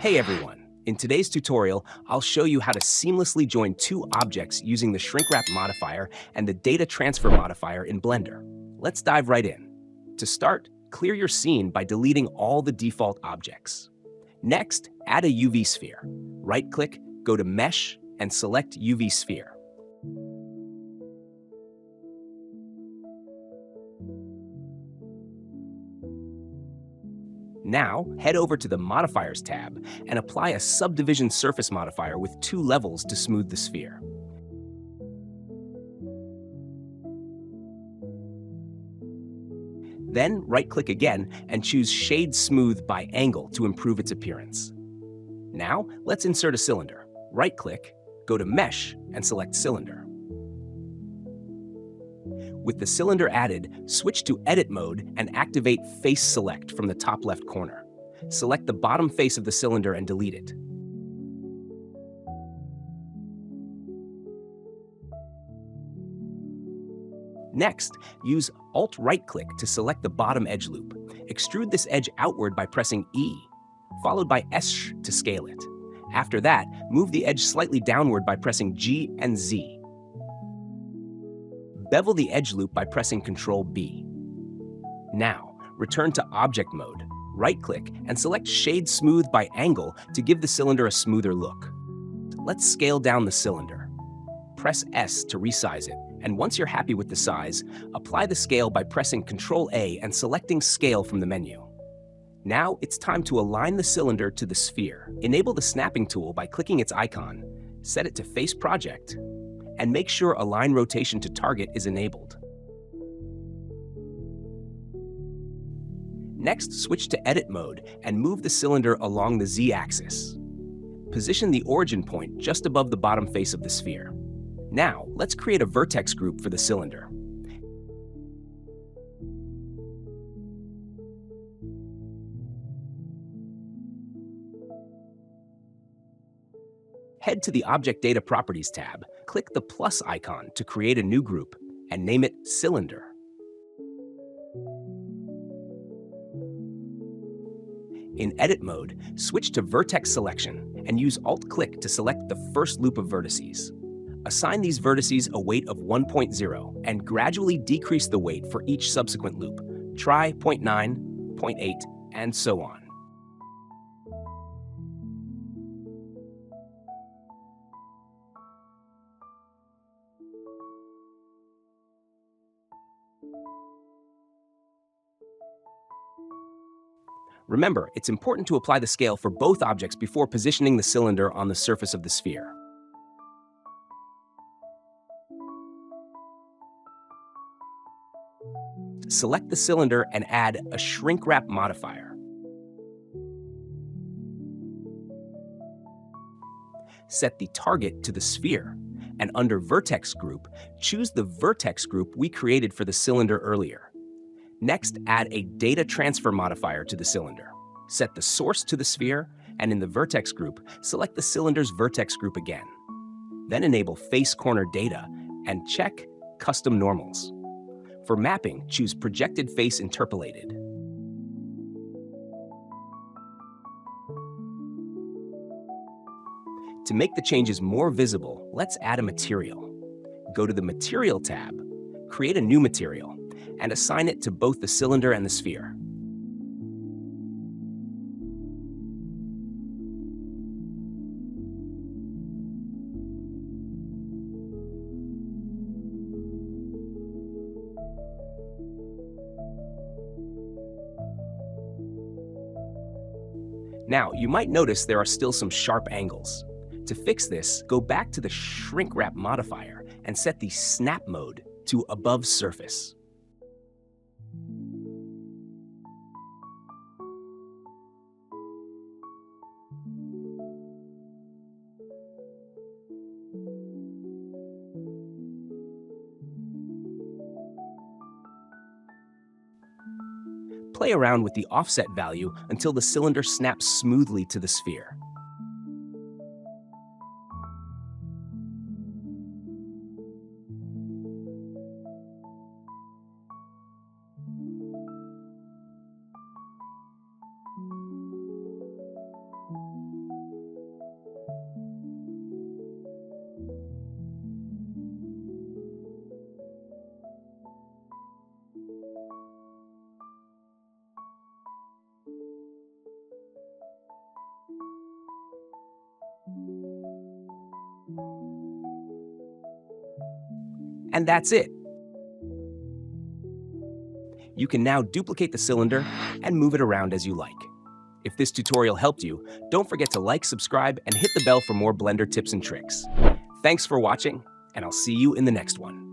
Hey everyone! In today's tutorial, I'll show you how to seamlessly join two objects using the shrink wrap modifier and the data transfer modifier in Blender. Let's dive right in. To start, clear your scene by deleting all the default objects. Next, add a UV sphere. Right-click, go to Mesh, and select UV sphere. Now, head over to the Modifiers tab and apply a subdivision surface modifier with 2 levels to smooth the sphere. Then, right-click again and choose Shade Smooth by Angle to improve its appearance. Now, let's insert a cylinder. Right-click, go to Mesh, and select Cylinder. With the cylinder added, switch to Edit mode and activate Face Select from the top left corner. Select the bottom face of the cylinder and delete it. Next, use Alt-right-click to select the bottom edge loop. Extrude this edge outward by pressing E, followed by S to scale it. After that, move the edge slightly downward by pressing G and Z. Bevel the edge loop by pressing Ctrl B. Now, return to Object mode. Right-click and select Shade Smooth by Angle to give the cylinder a smoother look. Let's scale down the cylinder. Press S to resize it, and once you're happy with the size, apply the scale by pressing Ctrl A and selecting Scale from the menu. Now it's time to align the cylinder to the sphere. Enable the snapping tool by clicking its icon, set it to Face Project, and make sure Align Rotation to Target is enabled. Next, switch to Edit mode and move the cylinder along the Z-axis. Position the origin point just above the bottom face of the sphere. Now, let's create a vertex group for the cylinder. Head to the Object Data Properties tab, click the plus icon to create a new group, and name it Cylinder. In Edit mode, switch to Vertex Selection and use Alt-click to select the first loop of vertices. Assign these vertices a weight of 1.0 and gradually decrease the weight for each subsequent loop. Try 0.9, 0.8, and so on. Remember, it's important to apply the scale for both objects before positioning the cylinder on the surface of the sphere. Select the cylinder and add a shrink wrap modifier. Set the target to the sphere, and under Vertex Group, choose the vertex group we created for the cylinder earlier. Next, add a data transfer modifier to the cylinder. Set the source to the sphere, and in the vertex group, select the cylinder's vertex group again. Then enable Face Corner Data and check Custom Normals. For mapping, choose Projected Face Interpolated. To make the changes more visible, let's add a material. Go to the Material tab, create a new material, and assign it to both the cylinder and the sphere. Now, you might notice there are still some sharp angles. To fix this, go back to the Shrink Wrap modifier and set the Snap mode to Above Surface. Play around with the offset value until the cylinder snaps smoothly to the sphere. And that's it. You can now duplicate the cylinder and move it around as you like. If this tutorial helped you, don't forget to like, subscribe, and hit the bell for more Blender tips and tricks. Thanks for watching, and I'll see you in the next one.